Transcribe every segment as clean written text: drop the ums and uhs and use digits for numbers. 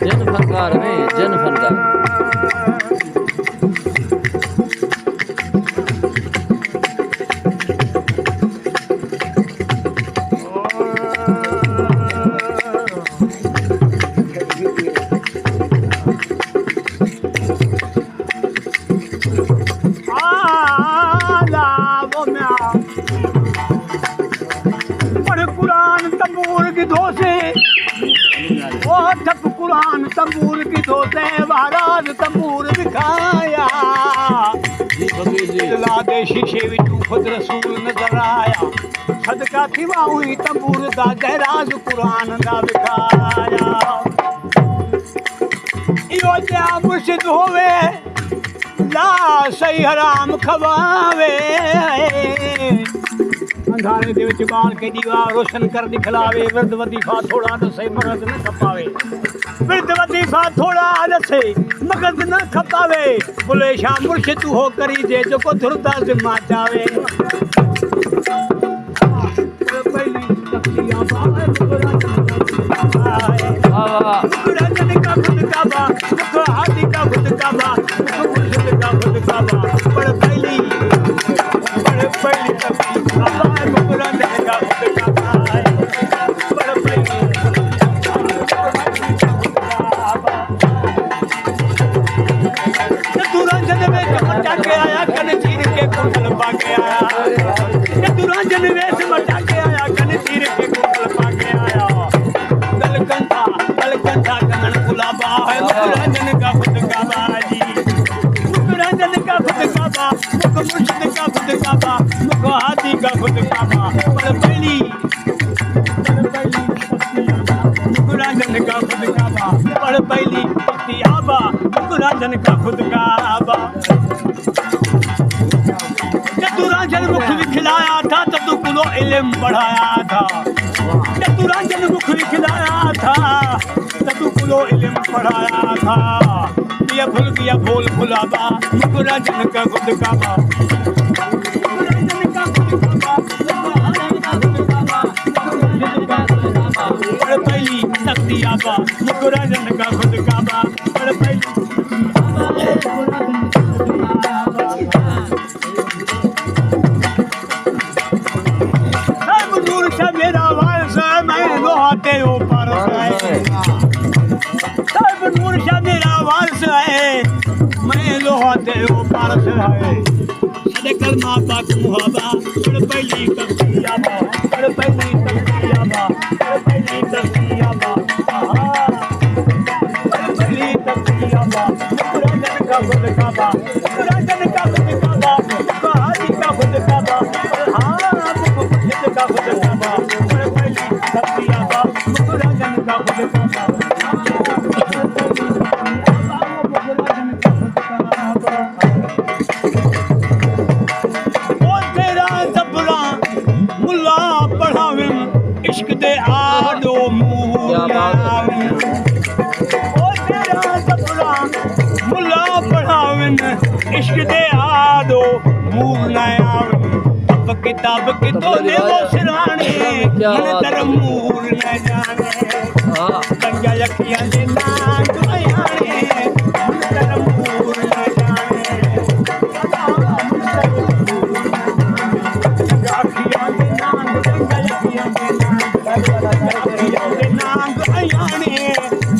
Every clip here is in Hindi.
जन फनकार में जन फनकार कुरान तंबूर की धोते महाराज तंबूर दिखाया ला दे शीशे विचू खुद रसूल नजर आया सदका थी हुई तंबूर दा गहराज कुरान दा दिखाया इहो जा मुर्शिद होवे ला सही हराम खवावे अंधारे दे विच बाल के दीवा रोशन कर दिखलावे विरद वजीफा थोड़ा दसे मगज न खपावे विरद वजीफा थोड़ा दसे मगज न खपावे बोले शाह मुर्शिद तू हो करी जे जो को धुरदा जिम्मा चावे पहली तकिया बावे कुरान का खुद काबा मुख हाथी का खुद काबा मुख मुर्शिद का खुद काबा पर पहली तकिया कुरान का खुद काबा पर पहली दुरांजन में मचा के आया कन चीर के कुंडल पा के आया दुरांजन वेश मचा के आया कन चीर के कुंडल पा के आया गलकंठा कनन गुलाबा है दुरांजन का खुद काबा जी दुरांजन का खुद काबा मुख मुर्शिद का खुद काबा मुख हाथी का खुद काबा पर पहली दुरांजन का खुद काबा पर पहली आबा दुरांजन का खुद काबा दुरांजन मुख खिलाया था तो कुलो इल्म बढ़ाया था दुरांजन मुख खिलाया था तो कुलो इल्म पढ़ाया था ये भूल गया भोल भुलाबा दुरांजन का खुद काबा दुरांजन का खुद काबा पर पहली तख्ती आबा दुरांजन का खुद काबा पर पहली मेरा वारस मैं लोहाते ऊपर सब नूर शाह मेरा वारस है मैं लोहाते ऊपर है सद कलमा पाक मुहाबा पर पहली तकियाबा पर पहली तकियाबा पर पहली तकियाबा पर पहली तकियाबा दुरांजन का खुद काबा दुरांजन का खुद काबा कहानी का खुद काबा हां मुझे का खुद काबा पर पहली तकियाबा दुरांजन का खुद काबा इश्क दे आडो मुला ओ तेरा सपना मुला पढ़ावन इश्क दे आडो मुला अब किताब की तो ने वो सिराने मन तर मूल न जाने पंजा अखियां दे नाम आयाने मन तर मूल न जाने अखियां दे नाम पंजा अखियां दे नाम आयाने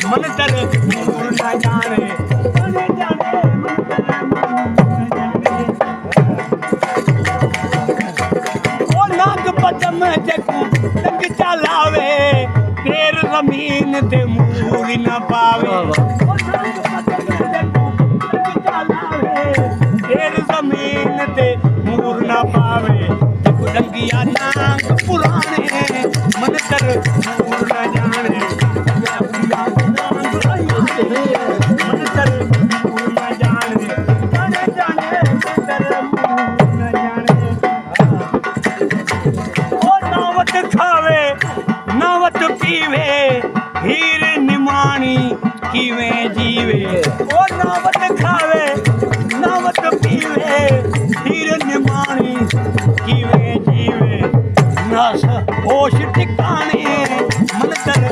मन तर मूल न जाने पचम जगू तक चलावे तेर जमीन ते मूल न पावे तेर जमीन ते मूल न पावे रंगिया नांग पुराने मन तर मूल न जाने मन तर मूल न जाने जाने जाने तर मूल न जाने खावे नावत पीवे हीर निमानी कीवे जीवे ओ नावत खावे नावत पीवे हीर निमानी कीवे जीवे नस होश ठिकाने मन तर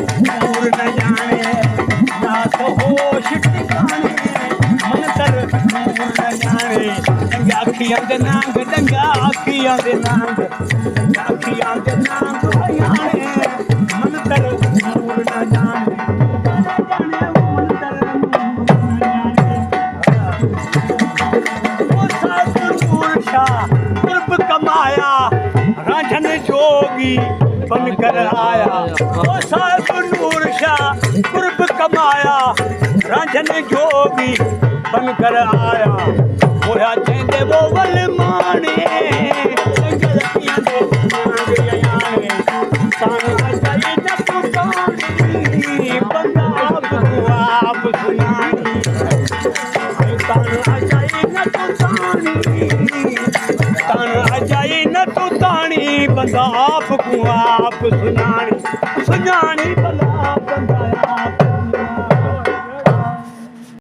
ਅੱਖੀਆਂ ਦੇ ਨਾਂਗ ਡੰਗਾ ਅੱਖੀਆਂ ਦੇ ਨਾਂਗ ਅੱਖੀਆਂ ਦੇ ਨਾਂਗ ਜਾਣੇ ਮੰਤਰ ਮੂਲ ਨਾ ਜਾਣੇ ਜਾਣੇ ਮੰਤਰ ਮੂਲ ਨਾ ਜਾਣੇ ਉਹ ਸਤਿਗੁਰ ਸ਼ਾਹ ਕੁਰਬ ਕਮਾਇਆ ਰਾਂਝਨ ਜੋਗੀ बन कर आया ओ सतगुर शाह कुर्ब कमाया रांझन जोगी बन कर आया होया चेंदे वो वल माने गलतियां दे नांग याने सान अजाई न पुतानी बंदा आप सुनानी सान अजाई न पुतानी सान अजाई न पुतानी बंदा आप सुनानी